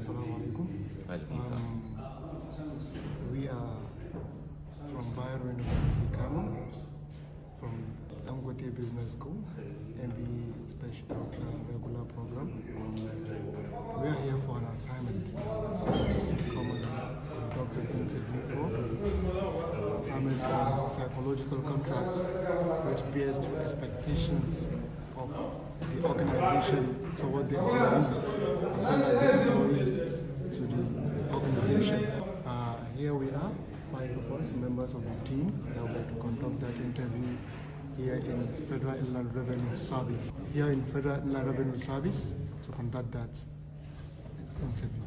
Assalamu alaikum. We are from Bayero University, Kano, from Dangote Business School, MBA Special Regular Program. We are here for an assignment, so to come and conduct an interview for assignment on psychological contracts, which bears to expectations of the organization toward the employee, as well as the employee to the organization. Here we are, 5 of us, members of the team that would like to conduct that interview here in Federal Inland Revenue Service. Here in Federal Inland Revenue Service to conduct that interview.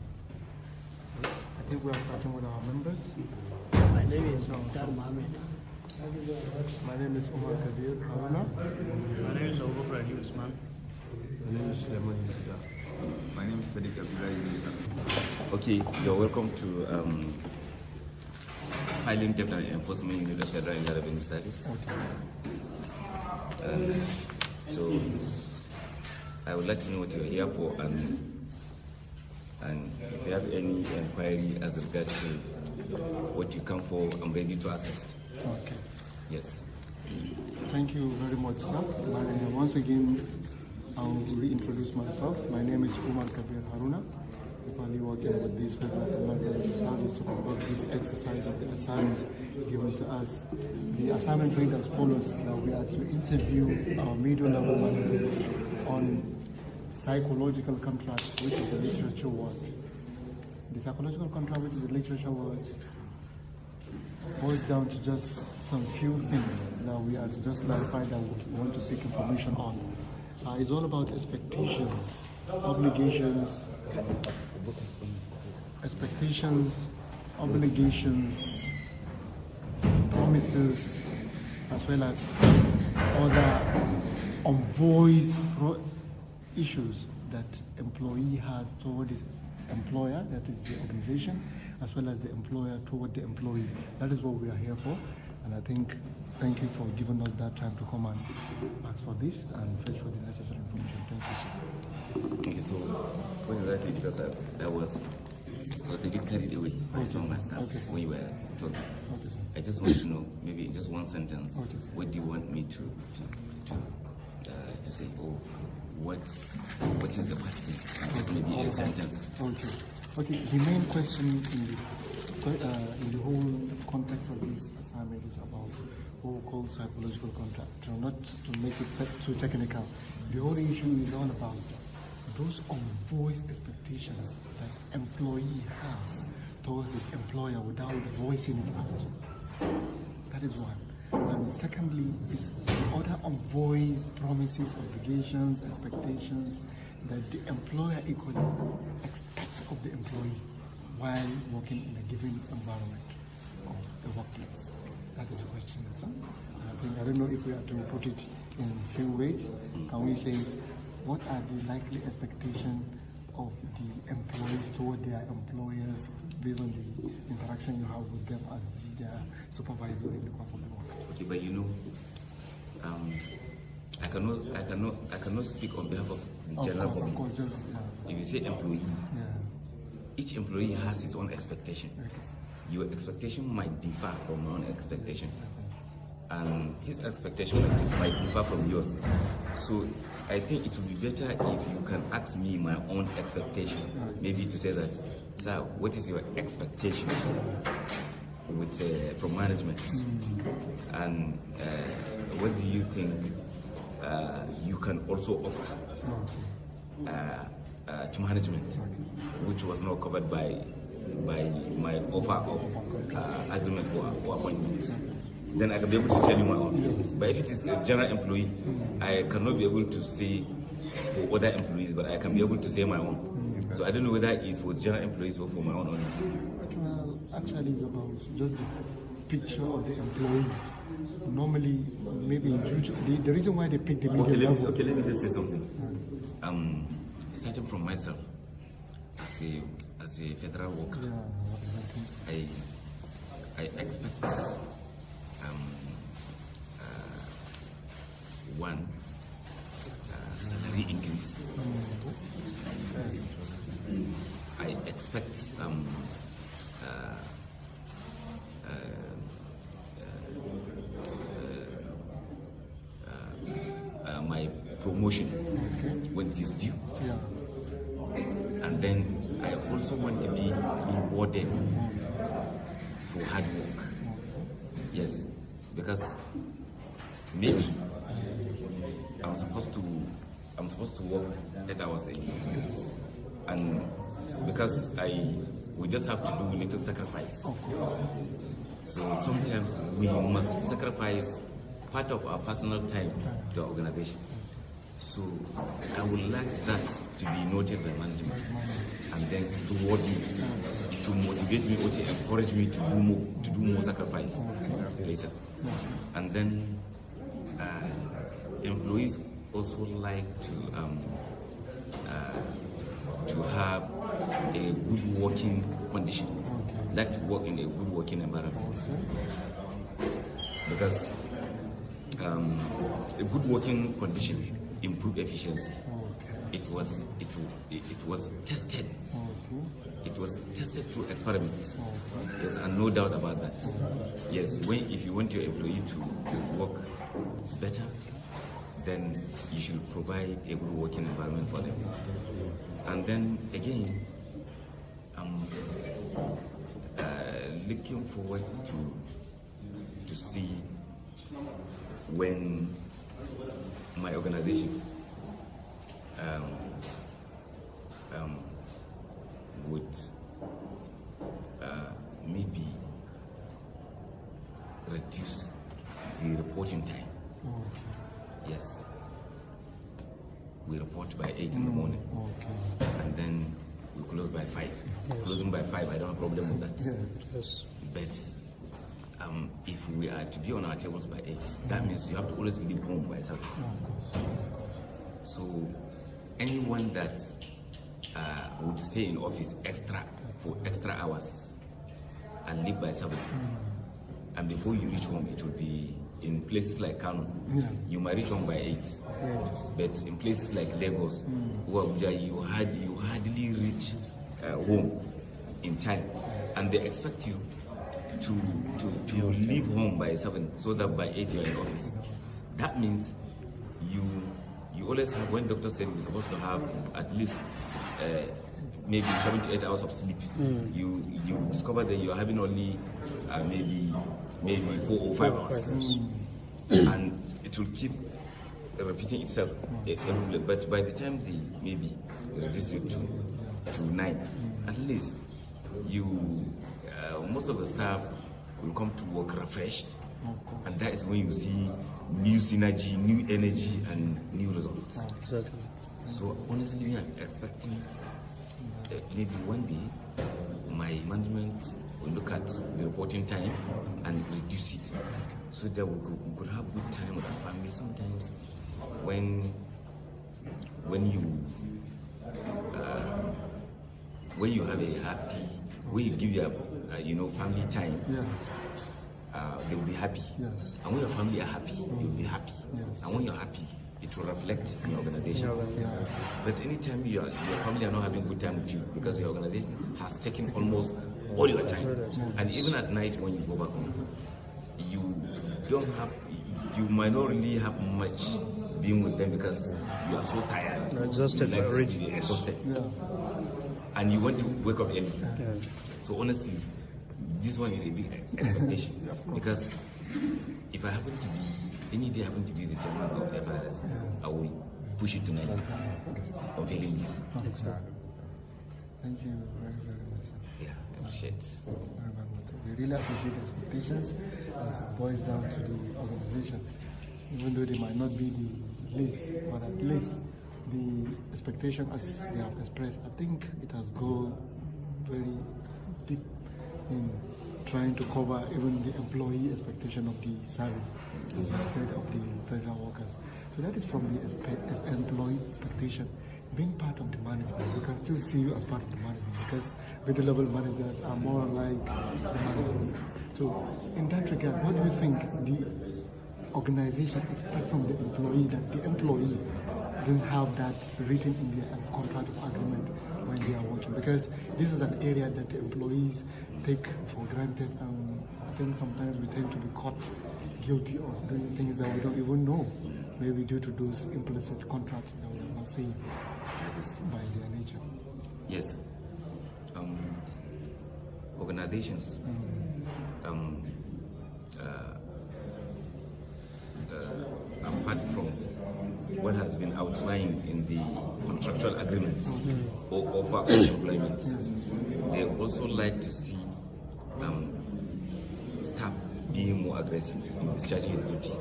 I think we are starting with our members. My name is Dar Mohammed. My name is Umar Kabir Haruna. My name is Abu Bakr Ali Usman. My name is Suleiman Yusufa. My name is Sadiq Abdullah Yusufa. Okay, you're welcome to Highland Capital Enforcement Unit of Federal Inland Revenue Service. Okay. So I would like to know what you're here for, and if you have any inquiry as regards to what you come for, I'm ready to assist. Okay. Yes. Thank you very much, sir. Once again, I'll reintroduce myself. My name is Umar Kabir Haruna. I'm working with this Federal Inland Revenue Service to conduct this exercise of the assignment given to us. The assignment reads as follows: that we are to interview our middle level manager on psychological contract, which is a literature word. The psychological contract, which is a literature word, boils down to just some few things that we are to just clarify that we want to seek information on. It's all about expectations, obligations, promises, as well as other unvoiced issues that employee has toward his employer, that is the organization, as well as the employer toward the employee. That is what we are here for, and I think thank you for giving us that time to come and ask for this and fetch for the necessary information. Thank you, sir. Okay, so what exactly, because I was a bit carried away by some of my stuff when you were talking. Okay, sir. I just want to know, maybe just one sentence, Okay, sir. what do you want me to say? Or what is the question? Just maybe a sentence. Okay. The main question in the whole context of this assignment is about what we call psychological contract. Not to make it too technical. The whole issue is all about those unvoiced expectations that employee has towards his employer without voicing it out. That is one. And secondly, it's other unvoiced promises, obligations, expectations that the employer equally expects of the employee while working in a given environment of the workplace. That is the question, sir. I don't know if we have to put it in a few ways. Can we say, what are the likely expectations of the employees toward their employers based on the interaction you have with them as their supervisor in the course of the work? Okay, but you know, I cannot speak on behalf of the general public. Of course, just, If you say employee, each employee has his own expectation. Your expectation might differ from my own expectation, and his expectation might differ from yours. So I think it would be better if you can ask me my own expectation, maybe to say that, sir, what is your expectation with from management, and what do you think you can also offer to management, which was not covered by my offer of agreement or appointment. Then I can be able to tell you my own. But if it is a general employee, I cannot be able to say for other employees, but I can be able to say my own. So I don't know whether it is for general employees or for my own. Well, actually, it's about just the picture of the employee. Normally, maybe the reason why they pick the middle level. Okay, let me just say something. Starting from myself, as a federal worker, I expect one salary increase. I expect my promotion when it is due. Yeah. And then I also want to be rewarded for hard work. Yes, because maybe I'm supposed to work 8 hours a day, and because we just have to do little sacrifice. So sometimes we must sacrifice part of our personal time to the organization. So I would like that to be noted by management, and then reward me, to motivate me or to encourage me to do more sacrifice later. And then employees also like to have a good working condition, like to work in a good working environment, because a good working condition improve efficiency. It was tested. It was tested through experiments. Yes, and no doubt about that. Yes, if you want your employee to work better, then you should provide a good working environment for them. And then again, I'm looking forward to see when my organization would maybe reduce the reporting time. Yes, we report by 8 in the morning, and then we close by 5. Closing by 5, I don't have a problem with that. Yes. But if we are to be on our tables by 8, that means you have to always leave home by 7. So anyone that would stay in office for extra hours and leave by 7, and before you reach home, it will be in places like Kano, you might reach home by 8. But in places like Lagos, or Abuja, you hardly reach home in time, and they expect you to leave home by 7 so that by 8 you're in office. That means you always have, when doctor said we're supposed to have at least maybe 7 to 8 hours of sleep, you discover that you're having only maybe 4 or 5 hours. And it will keep repeating itself. But by the time they maybe reduce it to 9, at least most of the staff will come to work refreshed, and that is when you see new synergy, new energy, and new results. Exactly. So honestly, I'm expecting maybe one day my management will look at the reporting time and reduce it, so that we could have good time with our family. Sometimes when you have a happy, when you give your family time, they will be happy. And when your family are happy, you'll be happy. And when you're happy, it will reflect in your organization. But anytime your family are not having good time with you, because your organization has taken almost all your time, and even at night when you go back home, you might not really have much being with them because you are so tired. You're exhausted, you like to be exhausted. And you want to wake up early. So honestly, this one is a big expectation, because if I happen to be, any day I happen to be the chairman of FRS, I will push it to 9 unveiling you. Thank you very, very much. Yeah, I appreciate it. Very, very much. We really appreciate the expectations as it boils down to the organization. Even though they might not be the least, but at least the expectation as we have expressed, I think it has gone very deep in trying to cover even the employee expectation of the service, as you said, of the federal workers. So that is from the employee expectation. Being part of the management, we can still see you as part of the management, because middle-level managers are more like the managers. So in that regard, what do you think the organization expects from the employee, that the employee don't have that written in their contract of agreement when they are working, because this is an area that the employees take for granted, and I think sometimes we tend to be caught guilty of doing things that we don't even know, maybe due to those implicit contracts that we are not seeing by their nature. Yes. Organizations, apart from what has been outlined in the contractual agreements or offer of employment, they also like to see staff being more aggressive in discharging his duty.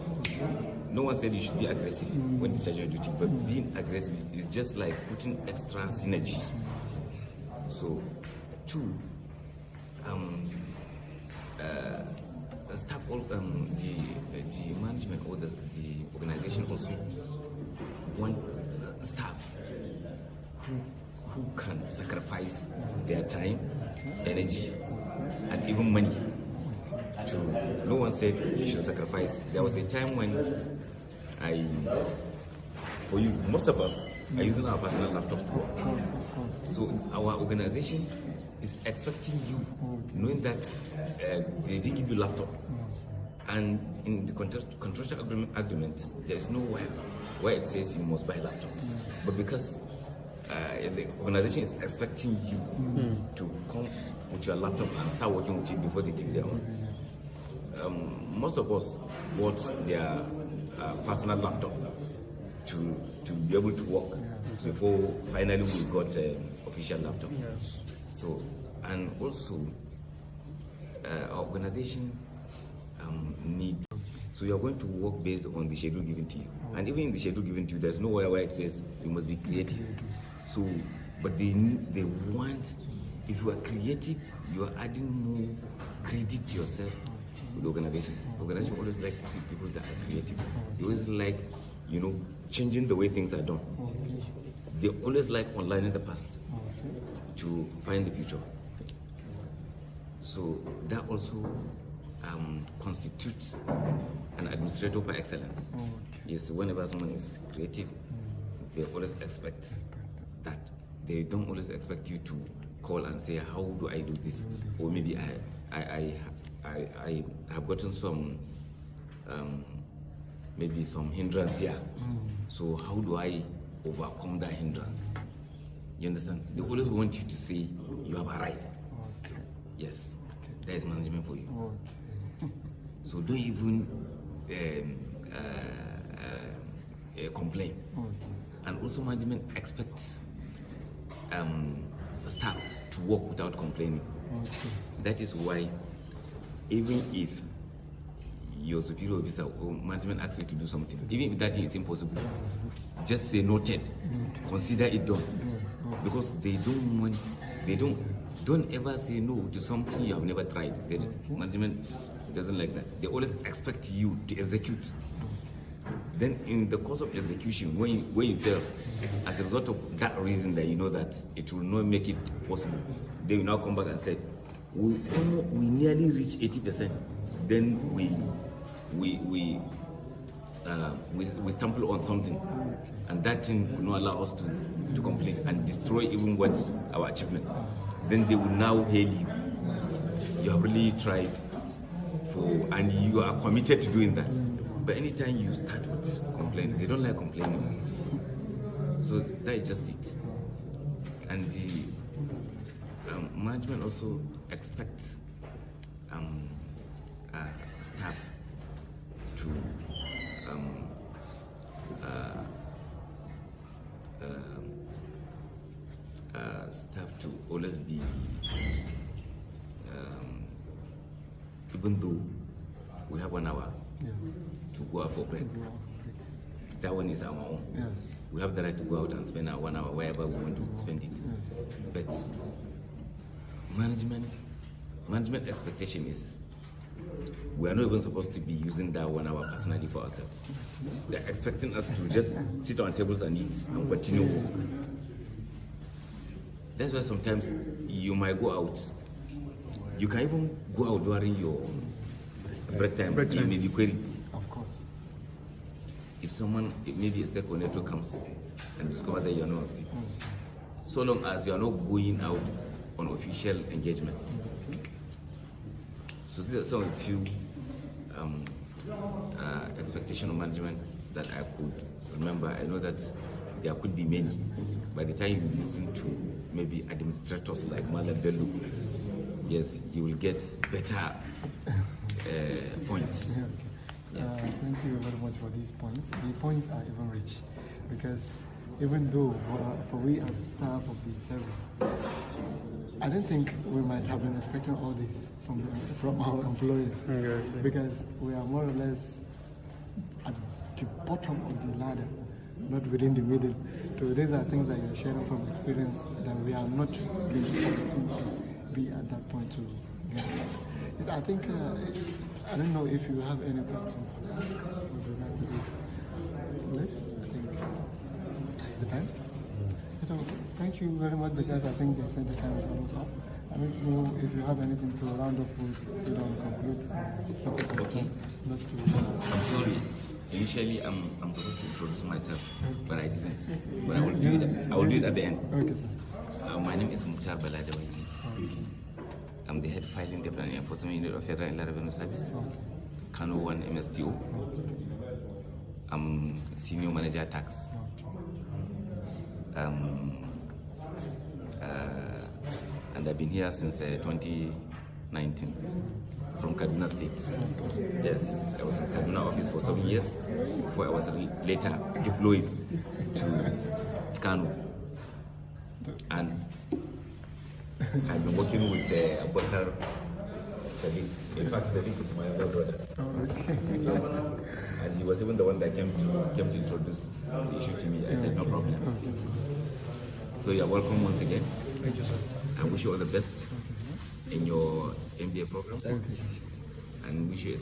No one said you should be aggressive when discharging your duty, but being aggressive is just like putting extra synergy. So, two, staff, the management or the organization also want staff who can sacrifice their time, energy, and even money. No one said you should sacrifice. There was a time when most of us are using our personal laptops to work. So our organization is expecting you, knowing that they didn't give you laptop. And in the contractual agreement, there is nowhere where it says you must buy a laptop. But because the organization is expecting you to come with your laptop and start working with you before they give their own. Most of us bought their personal laptop to be able to work before finally we got an official laptop. So, and also our organization needs. So you are going to work based on the schedule given to you, and even in the schedule given to you, there's nowhere where it says you must be creative. So, but they want, if you are creative, you are adding more credit to yourself with the organization. The organization always like to see people that are creative. They always like, changing the way things are done. They always like online in the past to find the future. So that also constitutes an administrator by excellence. Yes, whenever someone is creative, they always expect that. They don't always expect you to call and say, how do I do this? Or maybe I have gotten some maybe some hindrance here. So how do I overcome that hindrance? You understand? They always want you to say you have arrived. Yes, that is management for you. So don't even complain. And also management expects staff to work without complaining. That is why even if your superior officer or management asks you to do something, even if that thing is impossible, just say noted, consider it done. Because they don't ever say no to something you have never tried. Management doesn't like that. They always expect you to execute. Then in the course of execution, when you fail, as a result of that reason that you know that it will not make it possible, they will now come back and say, we nearly reached 80%. Then we stumble on something, and that thing will not allow us to complain and destroy even what's our achievement. Then they will now hail you. You have really tried and you are committed to doing that. But anytime you start with complaining, they don't like complaining. So that is just it. And the management also expects staff to always be, even though we have 1 hour to go out for break, that one is our own. We have the right to go out and spend our 1 hour wherever we want to spend it. But management expectation is we are not even supposed to be using that 1 hour personally for ourselves. They're expecting us to just sit on tables and eat and continue work. That's why sometimes you might go out. You can even go out during your break time. You may be query. Of course. If someone, maybe a stakeholder comes and discover that you're not sick. So long as you're not going out on official engagement. So these are some of the few expectation of management that I could remember. I know that there could be many. By the time you listen to maybe administrators like Malam Bello, yes, you will get better points. Yeah, okay. Thank you very much for these points. The points are even rich because even though for we as staff of the service, I don't think we might have been expecting all this from our employers because we are more or less at the bottom of the ladder, not within the middle. So these are things that you're sharing from experience that we are not being able to be at that point to get that. I think, I don't know if you have any questions with regard to this. I think the time. So thank you very much because I think they said the time is almost up. I don't know if you have anything to round up with so that we conclude. Okay. Not to. I'm sorry. Initially, I'm supposed to introduce myself, but I didn't. But I will do it. I will do it at the end. Okay, sir. My name is Mukhtar Baladawai. I'm the head filing deputy and enforcement unit of Federal Inland Revenue Service, Kano 1 MSTO. I'm senior manager tax. And I've been here since 2019 from Kaduna State. Yes, I was in Kaduna office for 7 years before I was later deployed to Kano. And I've been working with Abubakar Sadiq. In fact, Sadiq is my elder brother. And he was even the one that came to introduce the issue to me. I said, no problem. So you're welcome once again. Thank you, sir. I wish you all the best in your MBA program. Thank you. And wish you a